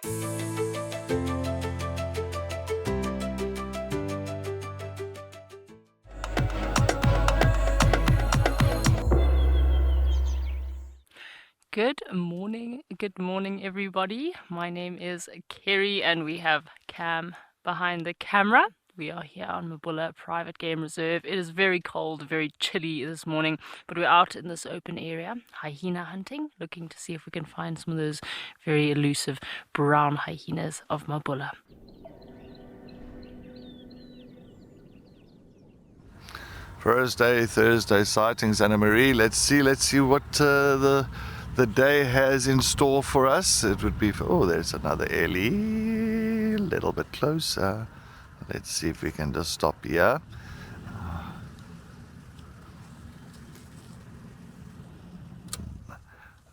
Good morning everybody. My name is Kerri and we have Cam behind the camera. We are here on Mabula Private Game Reserve. It is very cold, very chilly this morning, but we're out in this open area, hyena hunting, looking to see if we can find some of those very elusive brown hyenas of Mabula. Thursday sightings, Anna Marie. Let's see what the day has in store for us. It would be there's another ellie, a little bit closer. Let's see if we can just stop here.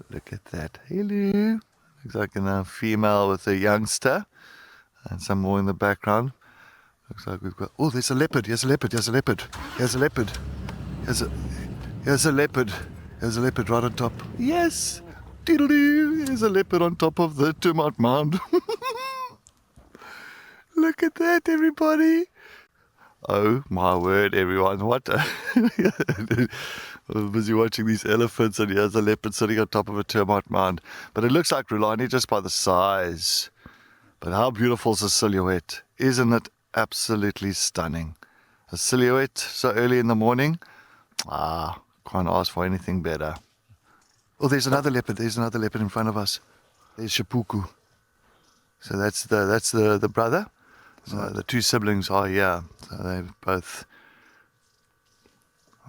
Look at that. Hello. Looks like a female with a youngster and some more in the background. Looks like we've got... there's a leopard. Here's a leopard. Here's a leopard. Here's a leopard. Here's a leopard. There's a leopard right on top. Yes! Doodle-doo! There's a leopard on top of the termite mound. Look at that, everybody! Oh my word, everyone. What I was busy watching these elephants, and here's a leopard sitting on top of a termite mound. But it looks like Rhulani just by the size. But how beautiful is the silhouette? Isn't it absolutely stunning? A silhouette so early in the morning. Can't ask for anything better. There's another leopard. There's another leopard in front of us. There's Shapuku. So that's the brother. So the two siblings are here. So they both.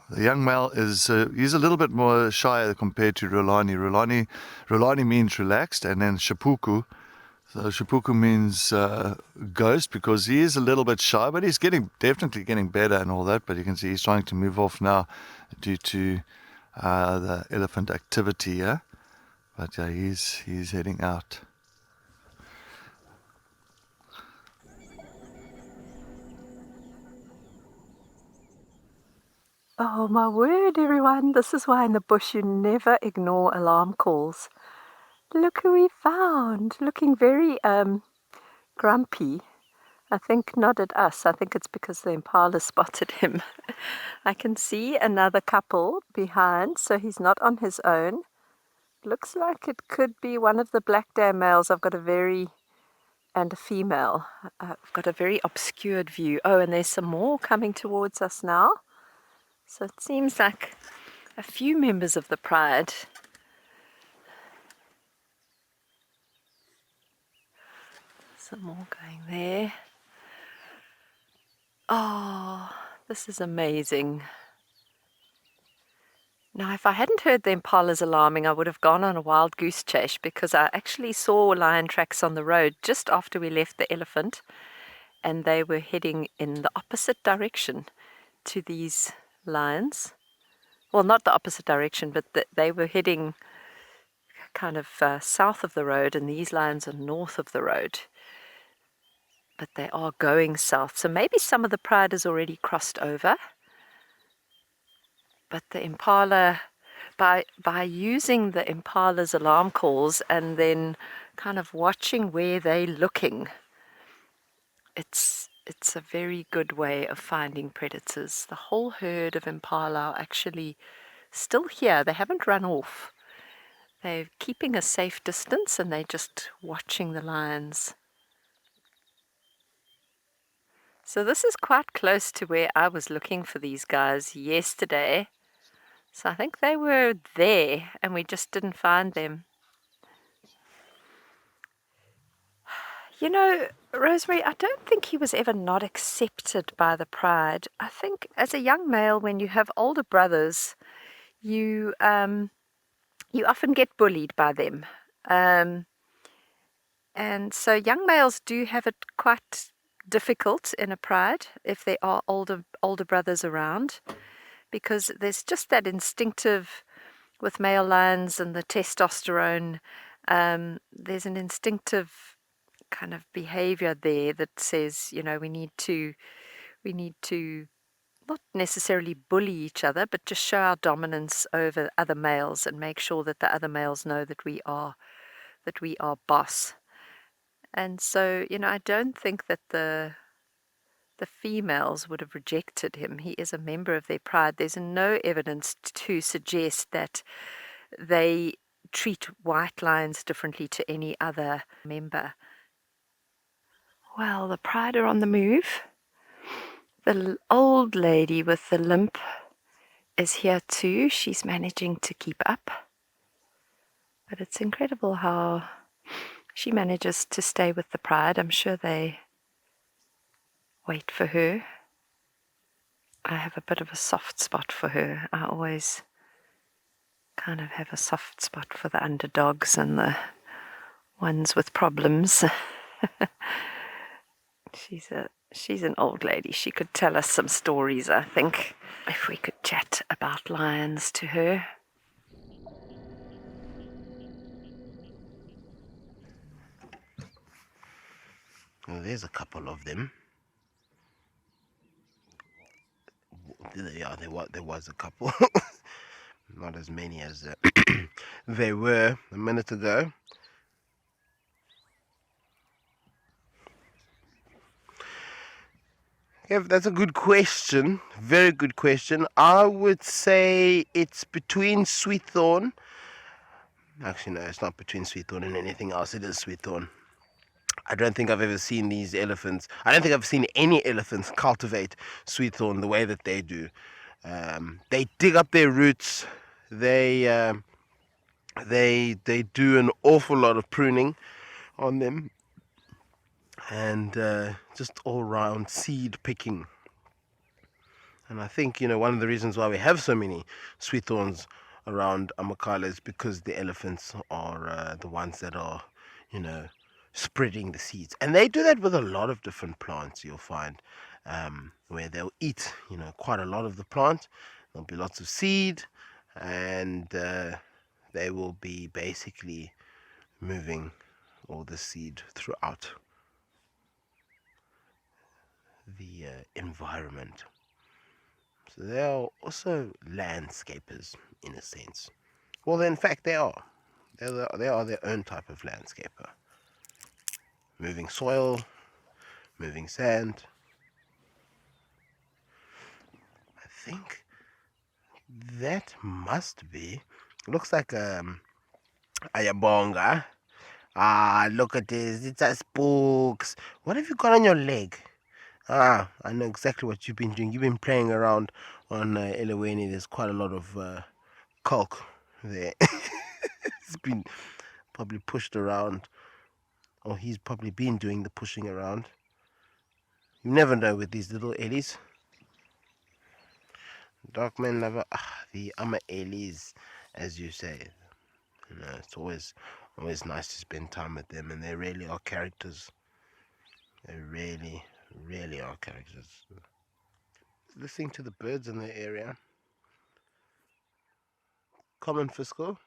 The young male is he's a little bit more shy compared to Rhulani. Rhulani means relaxed, and then Shapuku. So Shapuku means ghost, because he is a little bit shy, but he's definitely getting better and all that. But you can see he's trying to move off now due to the elephant activity here. But yeah, he's heading out. Oh my word, everyone. This is why in the bush you never ignore alarm calls. Look who we found. Looking very grumpy. I think not at us. I think it's because the impala spotted him. I can see another couple behind, so he's not on his own. Looks like it could be one of the black dam males. And a female. I've got a very obscured view. Oh, and there's some more coming towards us now. So it seems like a few members of the pride. Some more going there. Oh, this is amazing. Now, if I hadn't heard the impalas alarming, I would have gone on a wild goose chase, because I actually saw lion tracks on the road just after we left the elephant, and they were heading in the opposite direction to these lions. Well, not the opposite direction, but they were heading kind of south of the road, and these lions are north of the road. But they are going south. So maybe some of the pride has already crossed over. But the impala, by using the impala's alarm calls and then kind of watching where they're looking, it's a very good way of finding predators. The whole herd of impala are actually still here. They haven't run off. They're keeping a safe distance, and they're just watching the lions. So this is quite close to where I was looking for these guys yesterday. So I think they were there, and we just didn't find them. You know, Rosemary, I don't think he was ever not accepted by the pride. I think as a young male, when you have older brothers, you often get bullied by them. And so young males do have it quite difficult in a pride if there are older brothers around, because there's just that instinctive, with male lions and the testosterone, there's an instinctive kind of behavior there that says, you know, we need to not necessarily bully each other, but just show our dominance over other males and make sure that the other males know that we are boss. And so, I don't think that the females would have rejected him. He is a member of their pride. There's no evidence to suggest that they treat white lions differently to any other member. Well, the pride are on the move. The old lady with the limp is here too. She's managing to keep up. But it's incredible how she manages to stay with the pride. I'm sure they wait for her. I have a bit of a soft spot for her. I always kind of have a soft spot for the underdogs and the ones with problems. She's an old lady. She could tell us some stories, I think, if we could chat about lions to her. Well, there's a couple of them. Yeah, there was a couple. Not as many as they were a minute ago. Yeah, that's a good question. Very good question. I would say it's between Sweetthorn. Actually, no, it's not between Sweetthorn and anything else. It is Sweetthorn. I don't think I've ever seen these elephants. I don't think I've seen any elephants cultivate Sweetthorn the way that they do. They dig up their roots. They do an awful lot of pruning on them, and just all round seed picking. And I think, one of the reasons why we have so many sweetthorns around Amakhala is because the elephants are the ones that are, spreading the seeds. And they do that with a lot of different plants, you'll find, where they'll eat, quite a lot of the plant. There'll be lots of seed, and they will be basically moving all the seed throughout the environment. So they are also landscapers in a sense. Well, in fact, they are. They are their own type of landscaper. Moving soil, moving sand. I think that must be. Looks like Ayabonga. Ah, look at this. It's a spooks. What have you got on your leg? Ah, I know exactly what you've been doing. You've been playing around on Eleweni. There's quite a lot of caulk there. It's been probably pushed around. Or he's probably been doing the pushing around. You never know with these little ellies. Dark man lover. Ah, the ellies, as you say. It's always nice to spend time with them, and they really are characters. They really are characters. Listening to the birds in the area. Common fiscal,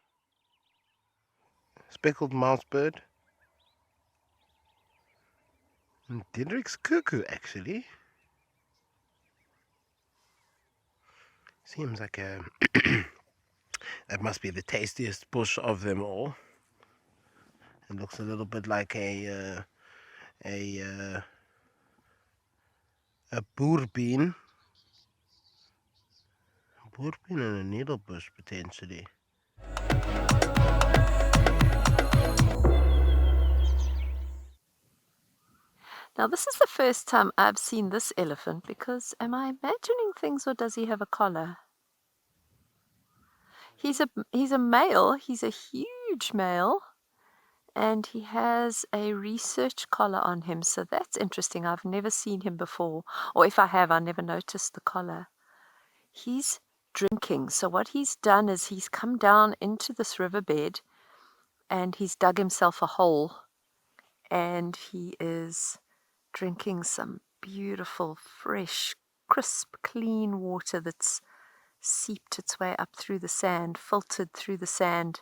speckled mouse bird, and Cedric's cuckoo actually. Seems like that must be the tastiest bush of them all. It looks a little bit like a boerbean. Boerbean and a needle bush potentially. Now, this is the first time I've seen this elephant because am I imagining things or does he have a collar? He's a male. He's a huge male. And he has a research collar on him. So that's interesting. I've never seen him before. Or if I have, I never noticed the collar. He's drinking. So what he's done is he's come down into this riverbed and he's dug himself a hole. And he is drinking some beautiful, fresh, crisp, clean water that's seeped its way up through the sand, filtered through the sand.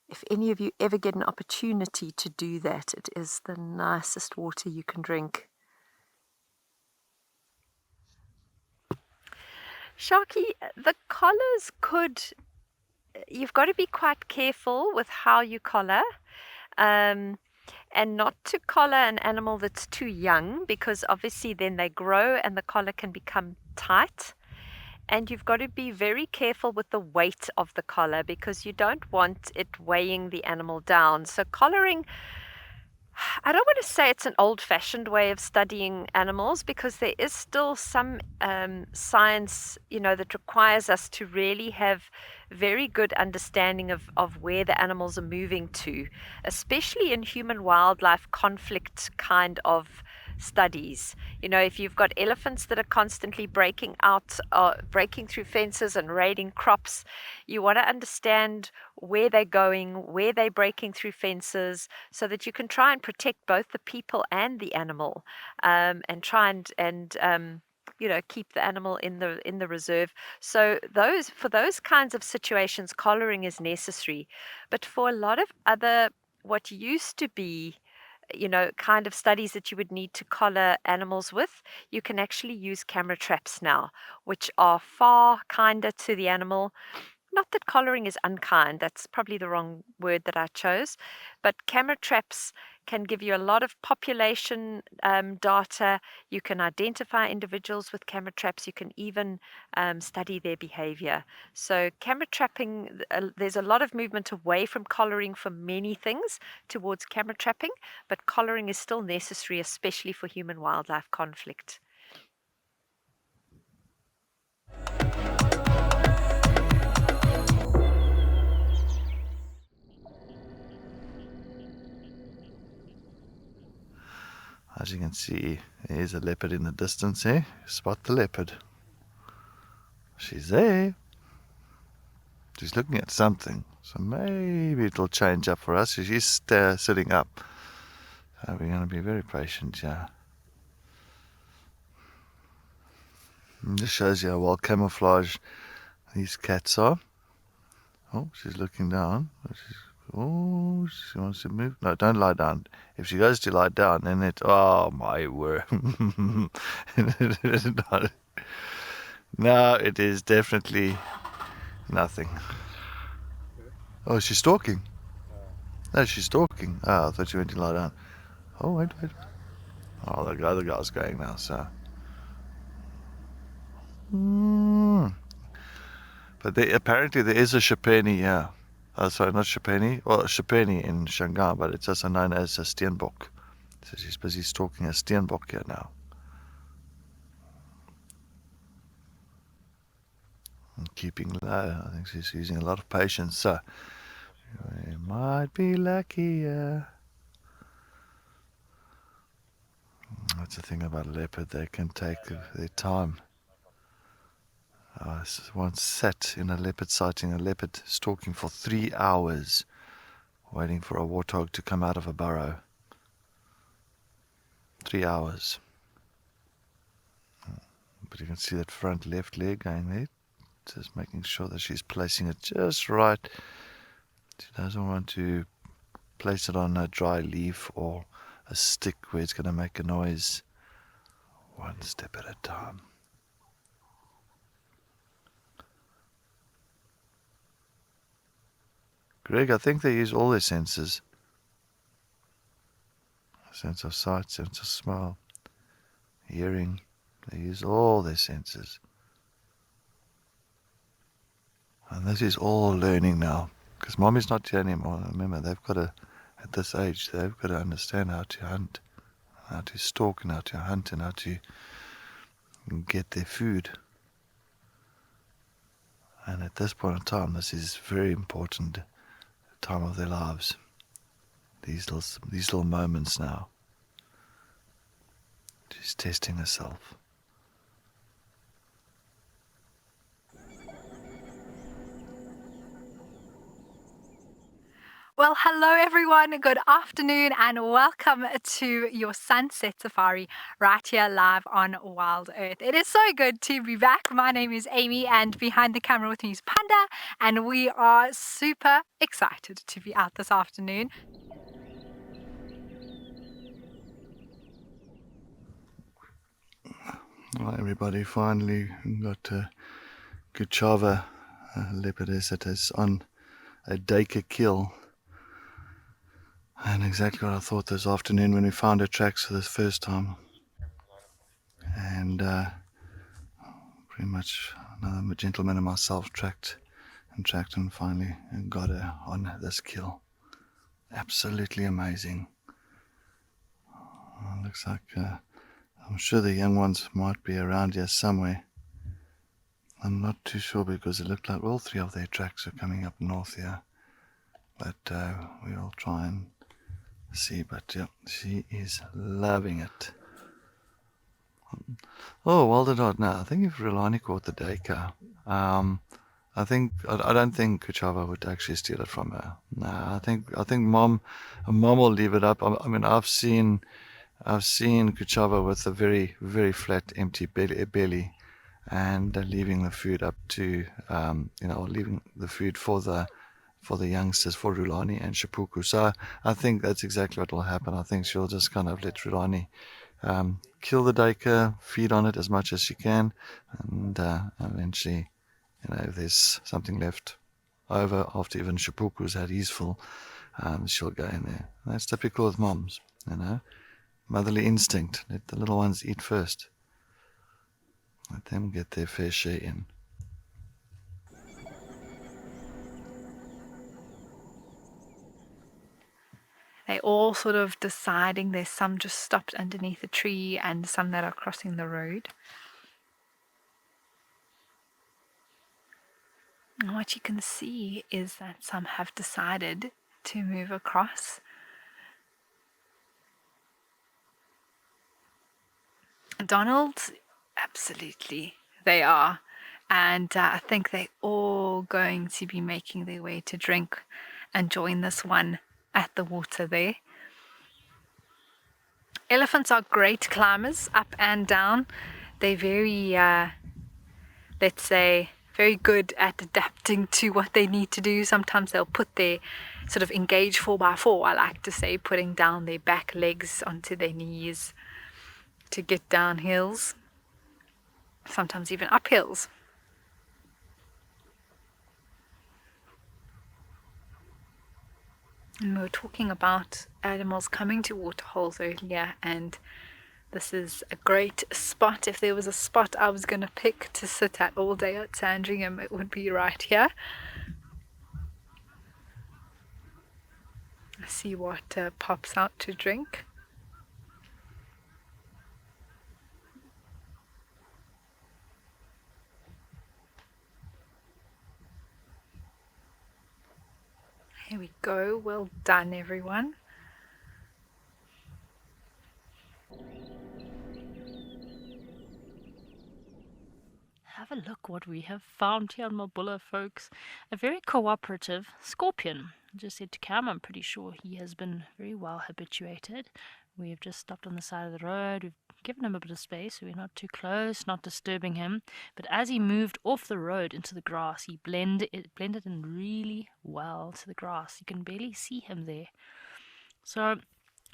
If any of you ever get an opportunity to do that, it is the nicest water you can drink. Sharky, the collars you've got to be quite careful with how you collar. And and not to collar an animal that's too young, because obviously then they grow and the collar can become tight. And you've got to be very careful with the weight of the collar, because you don't want it weighing the animal down. So collaring, I don't want to say it's an old-fashioned way of studying animals, because there is still some science, that requires us to really have very good understanding of where the animals are moving to, especially in human-wildlife conflict kind of studies. If you've got elephants that are constantly breaking through fences and raiding crops, you want to understand where they're going, where they're breaking through fences, so that you can try and protect both the people and the animal, and try and keep the animal in the reserve. So for those kinds of situations, collaring is necessary. But for a lot of other, what used to be kind of studies that you would need to collar animals with, you can actually use camera traps now, which are far kinder to the animal. Not that collaring is unkind, that's probably the wrong word that I chose, but camera traps can give you a lot of population data. You can identify individuals with camera traps. You can even study their behavior. So camera trapping, there's a lot of movement away from collaring for many things towards camera trapping, but collaring is still necessary, especially for human-wildlife conflict. As you can see, there's a leopard in the distance, eh? Spot the leopard. She's there. She's looking at something, so maybe it'll change up for us. She's sitting up. So we're going to be very patient, yeah. And this shows you how well camouflaged these cats are. Oh, she's looking down. Oh, she wants to move. No, don't lie down. If she goes to lie down, then oh my word. No, it is definitely nothing. Oh, she's stalking. No, she's stalking. Oh, I thought she went to lie down. Oh, wait. Oh, the other guy's going now, so. But apparently there is a Shapeni, yeah. Sorry, not Shapeni. Well, Shapeni in Shanghai, but it's also known as a Steenbok. So she's busy stalking a Steenbok here now. And keeping low. I think she's using a lot of patience. So we might be lucky. That's the thing about a leopard. They can take their time. I once sat in a leopard sighting, a leopard stalking for 3 hours, waiting for a warthog to come out of a burrow. 3 hours. But you can see that front left leg going there, just making sure that she's placing it just right. She doesn't want to place it on a dry leaf or a stick where it's going to make a noise. One step at a time. Greg, I think they use all their senses. Sense of sight, sense of smell, hearing. They use all their senses. And this is all learning now. Because mommy's not here anymore. Remember, they've got to, at this age, they've got to understand how to hunt, how to stalk, and how to hunt, and how to get their food. And at this point in time, this is very important time of their lives. These little moments now. She's testing herself. Well, hello everyone, good afternoon, and welcome to your sunset safari right here live on WildEarth. It is so good to be back. My name is Amy, and behind the camera with me is Panda, and we are super excited to be out this afternoon. Well, everybody, finally got Kuchava leopardess that is on a Dacre kill. And exactly what I thought this afternoon when we found her tracks for the first time. And pretty much another gentleman and myself tracked and finally got her on this kill. Absolutely amazing. Looks like I'm sure the young ones might be around here somewhere. I'm not too sure because it looked like all three of their tracks are coming up north here. But we'll try and see. But yeah, she is loving it. Oh, WildEarth. No, I think if Rhulani caught the Dacre, I don't think Kuchava would actually steal it from her. No, I think mom will leave it up. I mean, I've seen Kuchava with a very, very flat, empty belly, and leaving the food up to leaving the food for the youngsters, for Rhulani and Shapuku. So I think that's exactly what will happen. I think she'll just kind of let Rhulani kill the Dacre, feed on it as much as she can, and eventually, if there's something left over after even Shapuku's had his full, she'll go in there. That's typical with moms, motherly instinct. Let the little ones eat first. Let them get their fair share in. They all sort of deciding. There's some just stopped underneath a tree and some that are crossing the road. And what you can see is that some have decided to move across. Donald, absolutely, they are. And I think they're all going to be making their way to drink and join this one at the water there. Elephants are great climbers, up and down. They're very, let's say, very good at adapting to what they need to do. Sometimes they'll put their sort of engage 4x4, I like to say, putting down their back legs onto their knees to get down hills, sometimes even up hills. And we were talking about animals coming to waterholes earlier, and this is a great spot. If there was a spot I was going to pick to sit at all day at Sandringham, it would be right here. Let's see what pops out to drink. Here we go. Well done, everyone. Have a look what we have found here on Mabula, folks. A very cooperative scorpion. I just said to Cam, I'm pretty sure he has been very well habituated. We've just stopped on the side of the road. We've given him a bit of space, so we're not too close, not disturbing him. But as he moved off the road into the grass, he blended in really well to the grass. You can barely see him there. So I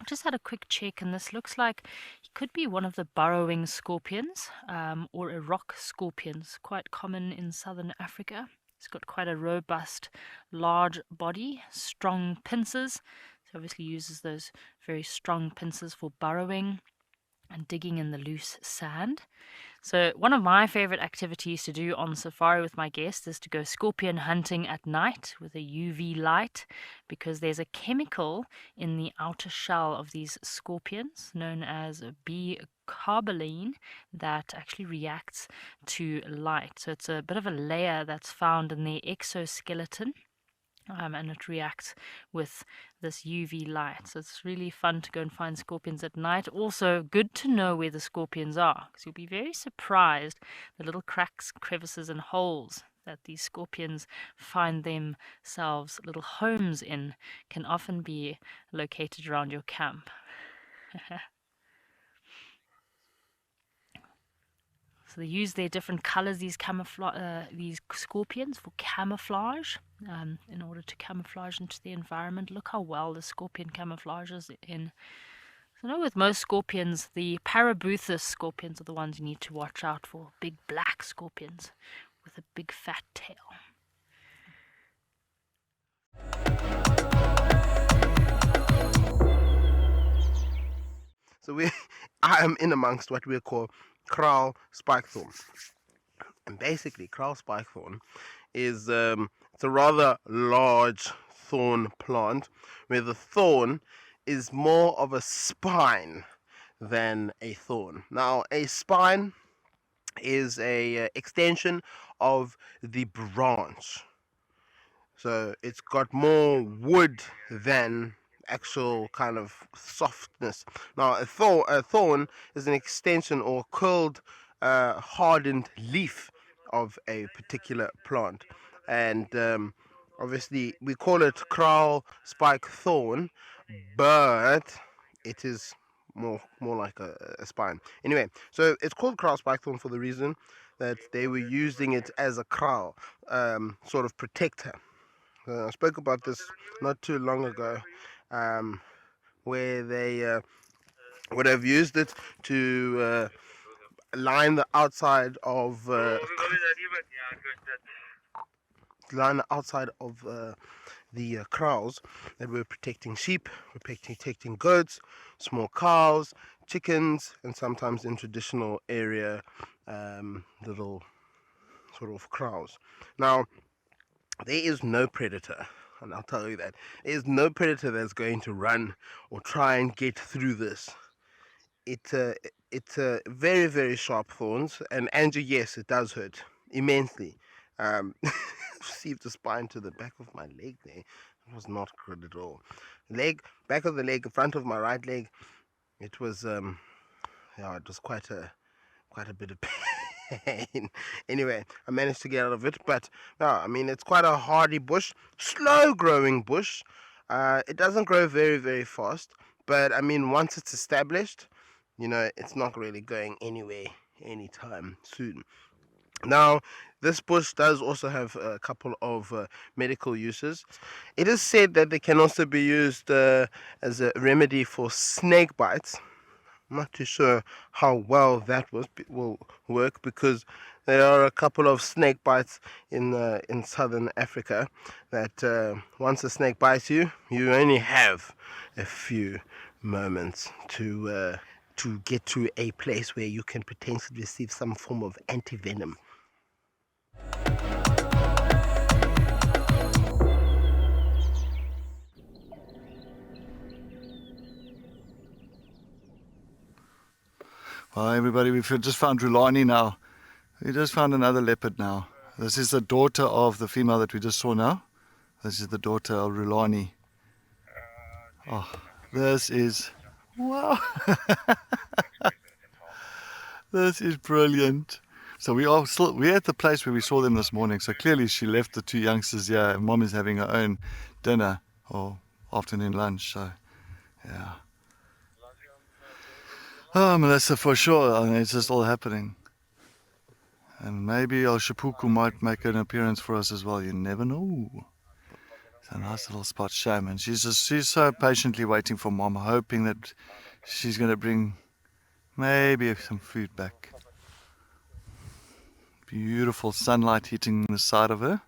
just had a quick check, and this looks like he could be one of the burrowing scorpions, or a rock scorpions, quite common in southern Africa. He's got quite a robust, large body, strong pincers. So obviously uses those very strong pincers for burrowing and digging in the loose sand. So one of my favorite activities to do on safari with my guests is to go scorpion hunting at night with a UV light, because there's a chemical in the outer shell of these scorpions known as B-carboline that actually reacts to light. So it's a bit of a layer that's found in the exoskeleton. And it reacts with this UV light. So it's really fun to go and find scorpions at night. Also good to know where the scorpions are, because you'll be very surprised the little cracks, crevices and holes that these scorpions find themselves little homes in can often be located around your camp. So they use their different colors, these scorpions, for camouflage, in order to camouflage into the environment. Look how well the scorpion camouflages in. So I know with most scorpions, the Parabuthus scorpions are the ones you need to watch out for. Big black scorpions with a big fat tail. So I am in amongst what we call kraal spikethorn. And basically, kraal spikethorn is it's a rather large thorn plant where the thorn is more of a spine than a thorn. Now, a spine is a extension of the branch. So it's got more wood than actual kind of softness. Now, a thorn is an extension or curled, hardened leaf of a particular plant. And obviously, we call it kraal spike thorn, but it is more like a spine. Anyway, so it's called kraal spike thorn for the reason that they were using it as a kraal, sort of protector. I spoke about this not too long ago, where they would have used it to line the outside of the kraals that were protecting sheep, were protecting goats, small cows, chickens, and sometimes in traditional area little sort of kraals. Now, there is no predator, and I'll tell you that. There is no predator that's going to run or try and get through this. It's very, very sharp thorns, and Andrew, yes, it does hurt immensely. Received a spine to the back of my leg there. It was not good at all. Back of the leg, front of my right leg, it was it was quite a bit of pain. Anyway, I managed to get out of it, but no, I mean, it's quite a hardy bush, slow growing bush. It doesn't grow very, very fast, but I mean, once it's established, it's not really going anywhere anytime soon. Now, this bush does also have a couple of medical uses. It is said that they can also be used as a remedy for snake bites. I'm not too sure how well that will work, because there are a couple of snake bites in southern Africa that once a snake bites you, you only have a few moments to get to a place where you can potentially receive some form of antivenom. Hi everybody, we've just found Rhulani now. We just found another leopard now. This is the daughter of the female that we just saw now. This is the daughter of Rhulani. Oh, this is... wow! This is brilliant. So we're at the place where we saw them this morning. So clearly she left the two youngsters here, and Mom is having her own dinner or afternoon lunch. So, yeah. Oh, Melissa, for sure. I mean, it's just all happening. And maybe El Shapuku might make an appearance for us as well. You never know. It's a nice little spot, shame. And she's so patiently waiting for Mom, hoping that she's going to bring maybe some food back. Beautiful sunlight hitting the side of her.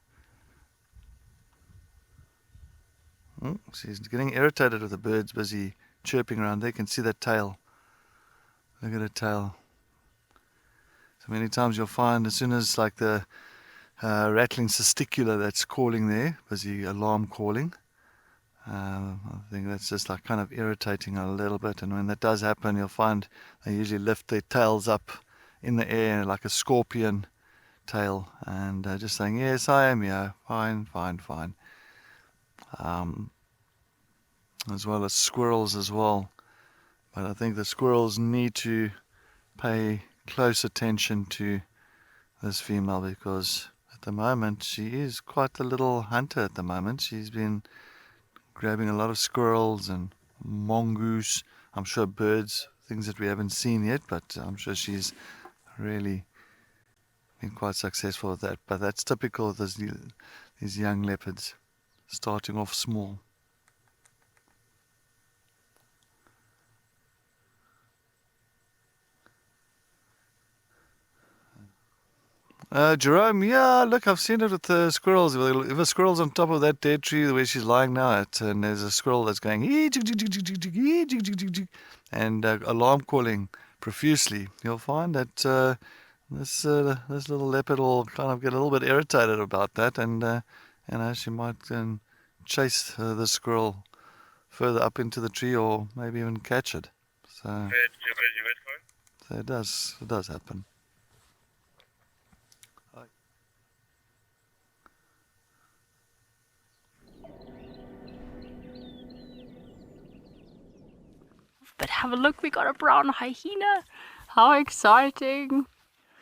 Oh, she's getting irritated with the birds busy chirping around there. You can see that tail. Look at her tail. So many times you'll find as soon as like the rattling testicula that's calling there, busy alarm calling. I think that's just like kind of irritating a little bit, and when that does happen, you'll find they usually lift their tails up in the air like a scorpion tail, and just saying, yes, I am here, fine. As well as squirrels as well. But I think the squirrels need to pay close attention to this female, because at the moment she is quite a little hunter at the moment. She's been grabbing a lot of squirrels and mongoose, I'm sure birds, things that we haven't seen yet, but I'm sure she's really been quite successful with that. But that's typical of these young leopards, starting off small. Jerome, yeah, look, I've seen it with the squirrels. If a squirrel's on top of that dead tree where she's lying now at, and there's a squirrel that's going, and alarm calling profusely, you'll find that this little leopard will kind of get a little bit irritated about that, and she might chase the squirrel further up into the tree, or maybe even catch it. So it does happen. But have a look, we got a brown hyena. How exciting.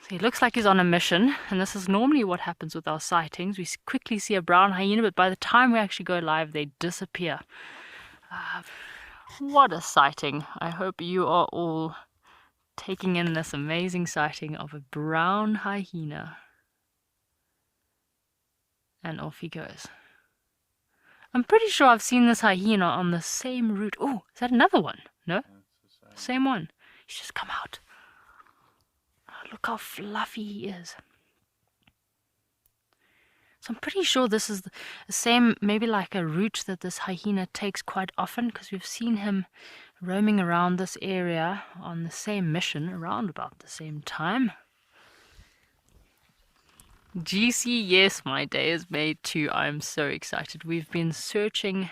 So he looks like he's on a mission, and this is normally what happens with our sightings. We quickly see a brown hyena, but by the time we actually go live, they disappear. What a sighting. I hope you are all taking in this amazing sighting of a brown hyena. And off he goes. I'm pretty sure I've seen this hyena on the same route. Oh, is that another one? No? Same one. He's just come out. Oh, look how fluffy he is. So I'm pretty sure this is the same, maybe like a route that this hyena takes quite often, because we've seen him roaming around this area on the same mission around about the same time. GC, yes, my day is made too. I'm so excited. We've been searching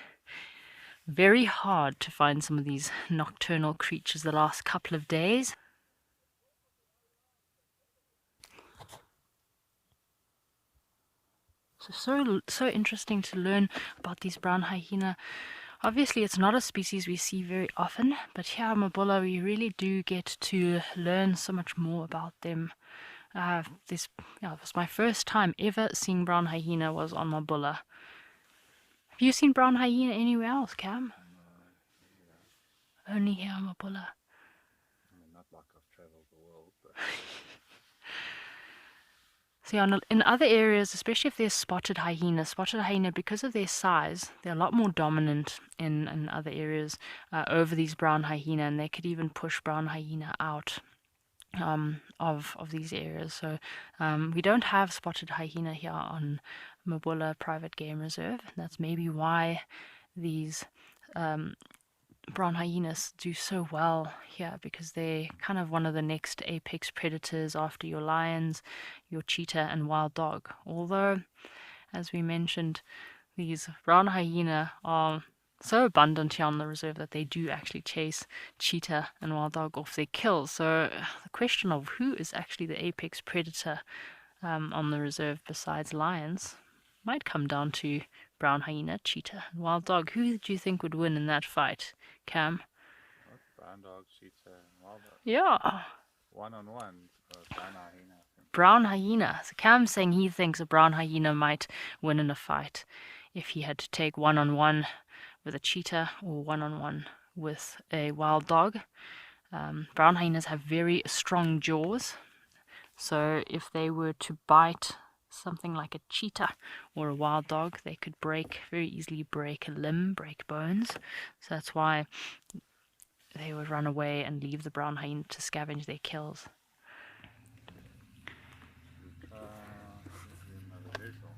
very hard to find some of these nocturnal creatures the last couple of days. So interesting to learn about these brown hyena. Obviously, it's not a species we see very often, but here in Mabula, we really do get to learn so much more about them. This was my first time ever seeing brown hyena was on Mabula. Have you seen brown hyena anywhere else, Cam? Only here on Mabula. Not like I've traveled the world, but... So in other areas, especially if there's spotted hyena, because of their size, they're a lot more dominant in other areas over these brown hyena, and they could even push brown hyena out of these areas. So we don't have spotted hyena here on Mabula Private Game Reserve. That's maybe why these brown hyenas do so well here, because they're kind of one of the next apex predators after your lions, your cheetah and wild dog. Although, as we mentioned, these brown hyena are so abundant here on the reserve that they do actually chase cheetah and wild dog off their kills. So the question of who is actually the apex predator on the reserve besides lions might come down to brown hyena, cheetah and wild dog. Who do you think would win in that fight, Cam? Brown dog, cheetah, and wild dog. Yeah. One-on-one, brown hyena. Brown hyena. So Cam's saying he thinks a brown hyena might win in a fight if he had to take one-on-one with a cheetah or one-on-one with a wild dog. Brown hyenas have very strong jaws, so if they were to bite something like a cheetah or a wild dog, they could very easily break a limb, break bones. So that's why they would run away and leave the brown hyena to scavenge their kills.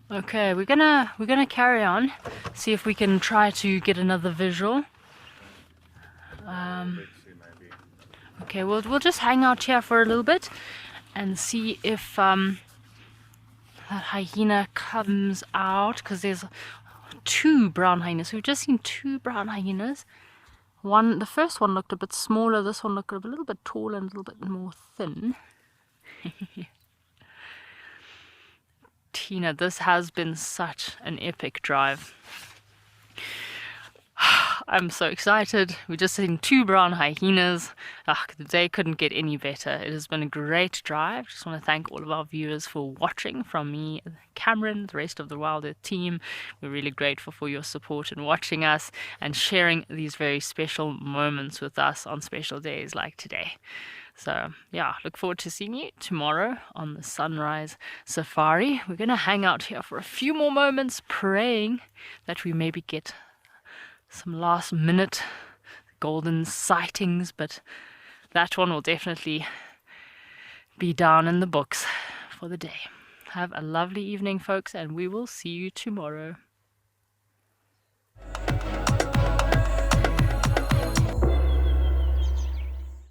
Okay, we're gonna carry on, see if we can try to get another visual. Okay, we'll just hang out here for a little bit and see if that hyena comes out, because there's two brown hyenas. We've just seen two brown hyenas. The first one looked a bit smaller, this one looked a little bit taller and a little bit more thin. Tina, this has been such an epic drive. I'm so excited. We're just seeing two brown hyenas. The day couldn't get any better. It has been a great drive. Just want to thank all of our viewers for watching. From me, Cameron, the rest of the WildEarth team, we're really grateful for your support in watching us and sharing these very special moments with us on special days like today. So yeah, look forward to seeing you tomorrow on the sunrise safari. We're going to hang out here for a few more moments, praying that we maybe get some last minute golden sightings, but that one will definitely be down in the books for the day. Have a lovely evening, folks, and we will see you tomorrow.